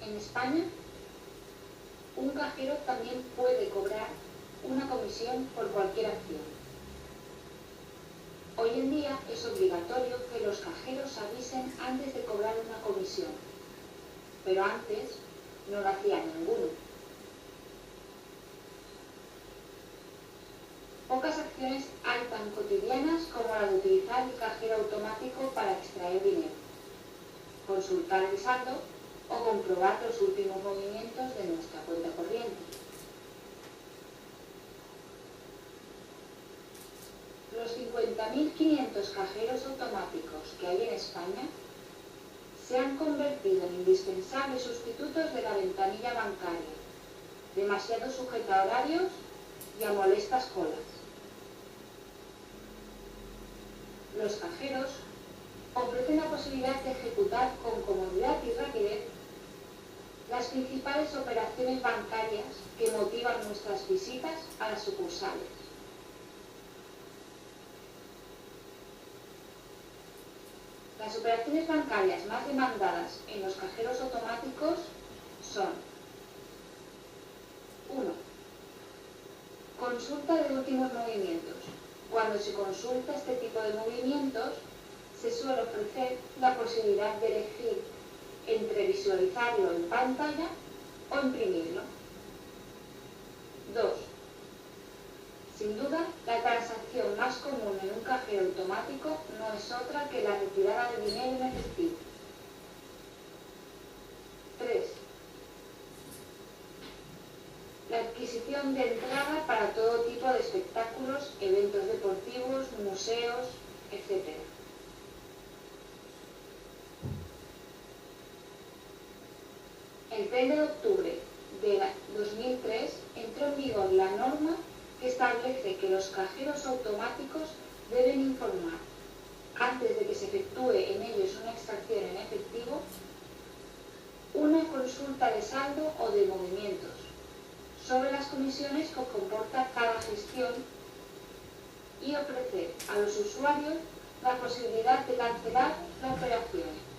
En España, un cajero también puede cobrar una comisión por cualquier acción. Hoy en día es obligatorio que los cajeros avisen antes de cobrar una comisión, pero antes no lo hacía ninguno. Pocas acciones hay tan cotidianas como la de utilizar el cajero automático para extraer dinero, consultar el saldo o comprobar los últimos movimientos de nuestra cuenta corriente. Los 50.500 cajeros automáticos que hay en España se han convertido en indispensables sustitutos de la ventanilla bancaria, demasiado sujeta a horarios y a molestas colas. Los cajeros ofrecen la posibilidad de ejecutar con comodidad y rapidez las principales operaciones bancarias que motivan nuestras visitas a las sucursales. Las operaciones bancarias más demandadas en los cajeros automáticos son: 1. Consulta de últimos movimientos. Cuando se consulta este tipo de movimientos, se suele ofrecer la posibilidad de elegir entre visualizarlo en pantalla o imprimirlo. 2. Sin duda, la transacción más común en un cajero automático no es otra que la retirada de dinero en efectivo. 3. La adquisición de entrada para todo tipo de espectáculos, eventos deportivos, museos, etc. El 3 de octubre de 2003 entró en vigor la norma que establece que los cajeros automáticos deben informar, antes de que se efectúe en ellos una extracción en efectivo, una consulta de saldo o de movimientos sobre las comisiones que comporta cada gestión y ofrecer a los usuarios la posibilidad de cancelar la operación.